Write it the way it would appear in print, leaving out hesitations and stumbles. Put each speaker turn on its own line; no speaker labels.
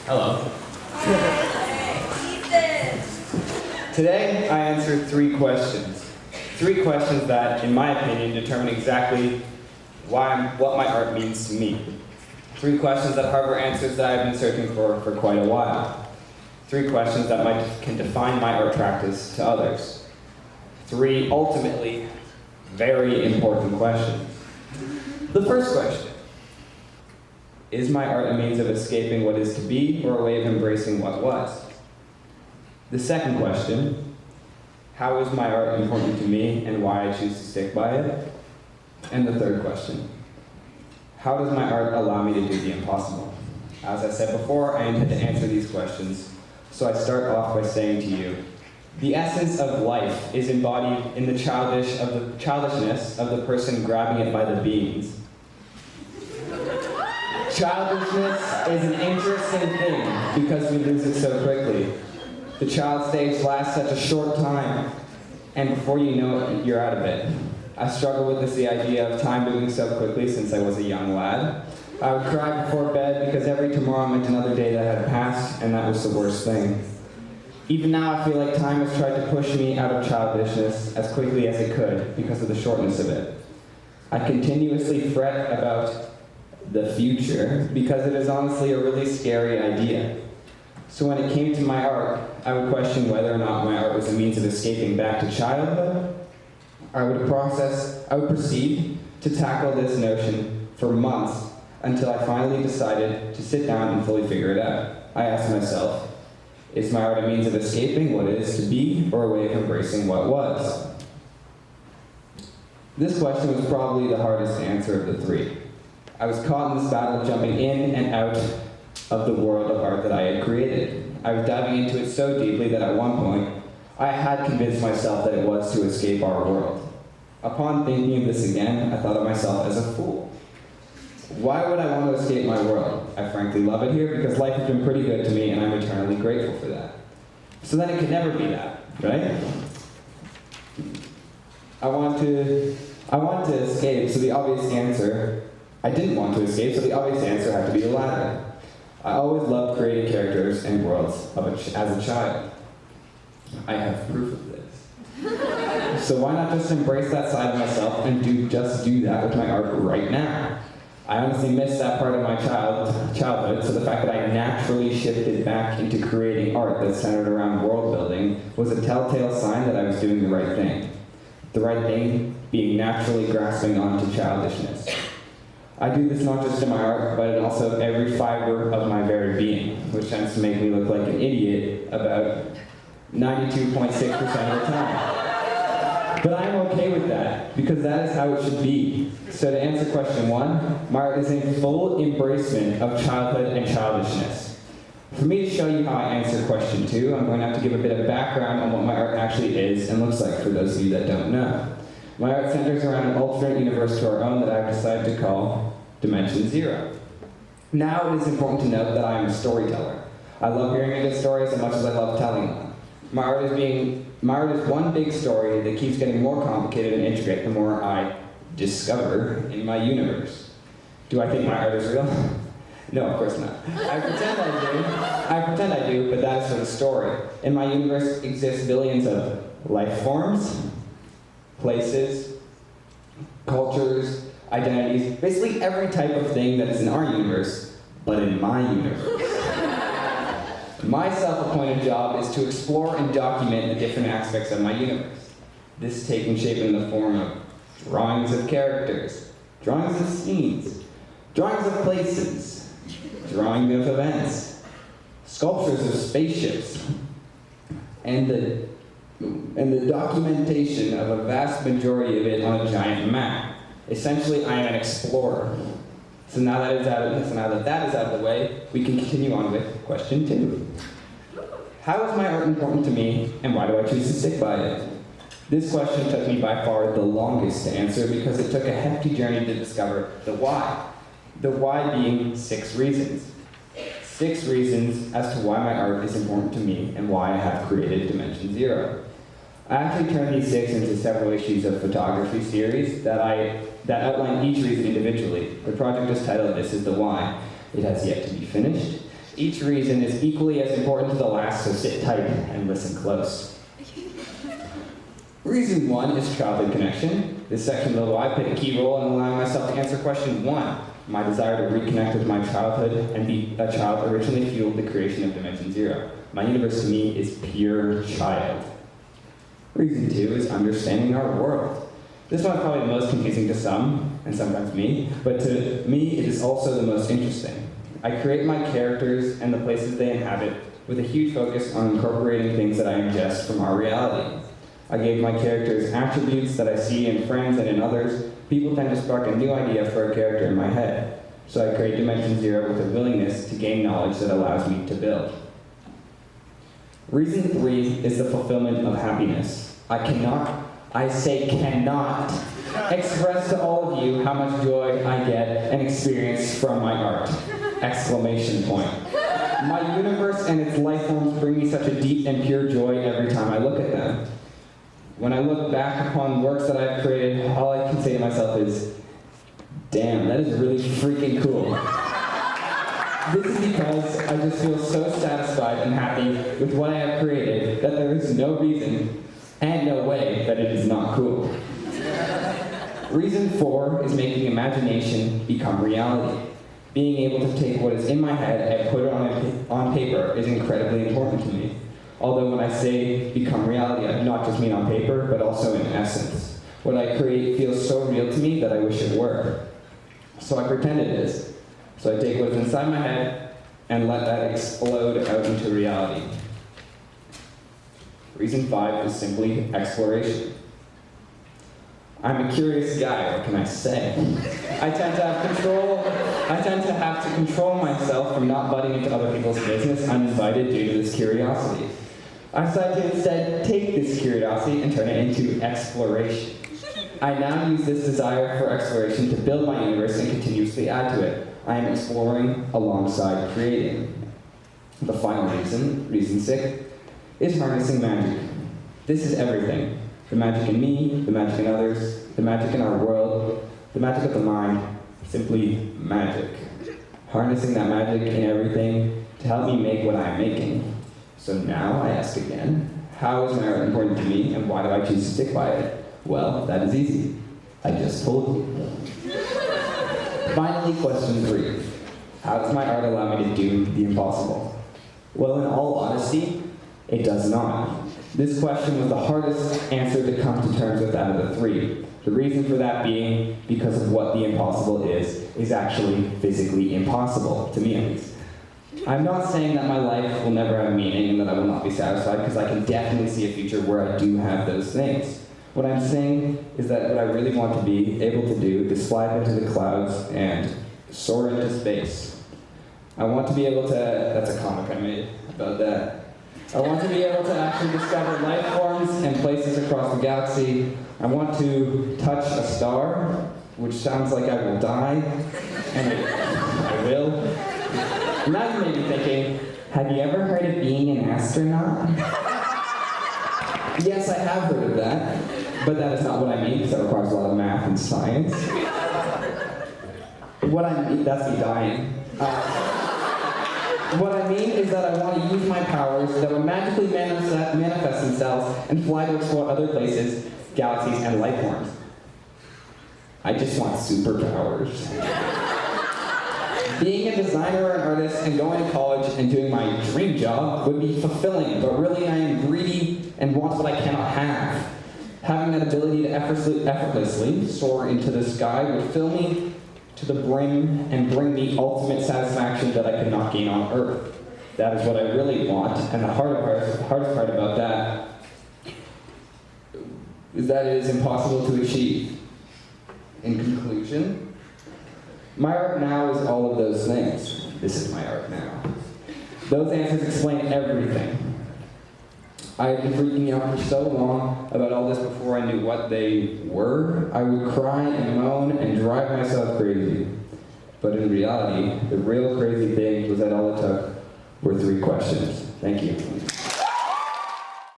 Hello. Today, I answered 3 questions. 3 questions that, in my opinion, determine exactly what my art means to me. 3 questions that harbor answers that I've been searching for quite a while. 3 questions that can define my art practice to others. 3 ultimately very important questions. The first question: is my art a means of escaping what is to be, or a way of embracing what was? The second question: how is my art important to me and why I choose to stick by it? And the third question: how does my art allow me to do the impossible? As I said before, I intend to answer these questions, so I start off by saying to you, the essence of life is embodied in the childishness of the person grabbing it by the beans. Childishness is an interesting thing because we lose it so quickly. The child stage lasts such a short time, and before you know it, you're out of it. I struggle with the idea of time moving so quickly since I was a young lad. I would cry before bed because every tomorrow meant another day that had passed, and that was the worst thing. Even now, I feel like time has tried to push me out of childishness as quickly as it could because of the shortness of it. I continuously fret about the future because it is honestly a really scary idea. So when it came to my art, I would question whether or not my art was a means of escaping back to childhood. I would proceed to tackle this notion for months until I finally decided to sit down and fully figure it out. I asked myself, is my art a means of escaping what is to be, or a way of embracing what was? This question was probably the hardest to answer of the 3. I was caught in this battle of jumping in and out of the world of art that I had created. I was diving into it so deeply that at one point, I had convinced myself that it was to escape our world. Upon thinking of this again, I thought of myself as a fool. Why would I want to escape my world? I frankly love it here because life has been pretty good to me and I'm eternally grateful for that. So then it could never be that, right? I want to escape, so the obvious answer, I didn't want to escape, so the obvious answer had to be the latter. I always loved creating characters and worlds as a child. I have proof of this. So why not just embrace that side of myself and just do that with my art right now? I honestly missed that part of my childhood, so the fact that I naturally shifted back into creating art that's centered around world building was a telltale sign that I was doing the right thing. The right thing being naturally grasping onto childishness. I do this not just in my art, but in also every fiber of my very being, which tends to make me look like an idiot about 92.6% of the time. But I'm okay with that, because that is how it should be. So to answer question 1, my art is in full embracement of childhood and childishness. For me to show you how I answer question 2, I'm going to have to give a bit of background on what my art actually is and looks like for those of you that don't know. My art centers around an alternate universe to our own that I've decided to call Dimension Zero. Now it is important to note that I am a storyteller. I love hearing good stories as much as I love telling them. My art is one big story that keeps getting more complicated and intricate the more I discover in my universe. Do I think my art is real? No, of course not. I pretend I do, but that is for the story. In my universe exist billions of life forms, places, cultures, identities, basically every type of thing that is in our universe, but in my universe. My self-appointed job is to explore and document the different aspects of my universe. This is taking shape in the form of drawings of characters, drawings of scenes, drawings of places, drawing of events, sculptures of spaceships, and the documentation of a vast majority of it on a giant map. Essentially, I am an explorer. So now that that is out of the way, we can continue on with question 2. How is my art important to me, and why do I choose to stick by it? This question took me by far the longest to answer because it took a hefty journey to discover the why. The why being 6 reasons. 6 reasons as to why my art is important to me and why I have created Dimension Zero. I actually turned these 6 into several issues of photography series that outline each reason individually. The project is titled This Is the Why. It has yet to be finished. Each reason is equally as important to the last, so sit tight and listen close. Reason 1 is childhood connection. This section below I played a key role in allowing myself to answer question 1. My desire to reconnect with my childhood and be a child originally fueled the creation of Dimension Zero. My universe to me is pure child. Reason 2 is understanding our world. This one is probably the most confusing to some, and sometimes me, but to me it is also the most interesting. I create my characters and the places they inhabit with a huge focus on incorporating things that I ingest from our reality. I gave my characters attributes that I see in friends and in others. People tend to spark a new idea for a character in my head. So I create Dimension Zero with a willingness to gain knowledge that allows me to build. Reason 3 is the fulfillment of happiness. I say cannot, express to all of you how much joy I get and experience from my art. Exclamation point. My universe and its life forms bring me such a deep and pure joy every time I look at them. When I look back upon works that I've created, all I can say to myself is, damn, that is really freaking cool. This is because I just feel so satisfied and happy with what I have created that there is no reason and no way that it is not cool. Reason 4 is making imagination become reality. Being able to take what is in my head and put it on paper is incredibly important to me. Although when I say become reality, I do not just mean on paper, but also in essence. What I create feels so real to me that I wish it were. So I pretend it is. So I take what's inside my head and let that explode out into reality. Reason 5 is simply exploration. I'm a curious guy, what can I say? I tend to have to control myself from not butting into other people's business uninvited due to this curiosity. I decided to instead take this curiosity and turn it into exploration. I now use this desire for exploration to build my universe and continuously add to it. I am exploring alongside creating. The final reason, reason 6, is harnessing magic. This is everything. The magic in me, the magic in others, the magic in our world, the magic of the mind, simply magic. Harnessing that magic in everything to help me make what I am making. So now I ask again, how is my art important to me and why do I choose to stick by it? Well, that is easy. I just told you. Finally, question 3. How does my art allow me to do the impossible? Well, in all honesty, it does not. This question was the hardest answer to come to terms with out of the 3. The reason for that being because of what the impossible is actually physically impossible, to me at least. I'm not saying that my life will never have meaning and that I will not be satisfied, because I can definitely see a future where I do have those things. What I'm saying is that what I really want to be able to do is fly up into the clouds and soar into space. I want to be able to, that's a comic I made about that. I want to be able to actually discover life forms and places across the galaxy. I want to touch a star, which sounds like I will die, and I will. Now you may be thinking, have you ever heard of being an astronaut? Yes, I have heard of that, but that is not what I mean, because that requires a lot of math and science. What I mean, that's me dying. What I mean is that I want to use my powers that will magically manifest themselves and fly to explore other places, galaxies, and life forms. I just want superpowers. Being a designer or an artist and going to college and doing my dream job would be fulfilling, but really I am greedy and want what I cannot have. Having that ability to effortlessly soar into the sky would fill me to the brim and bring me ultimate satisfaction that I could not gain on Earth. That is what I really want, and the hardest part about that is that it is impossible to achieve. In conclusion, my art now is all of those things. This is my art now. Those answers explain everything. I had been freaking out for so long about all this before I knew what they were. I would cry and moan and drive myself crazy. But in reality, the real crazy thing was that all it took were 3 questions. Thank you.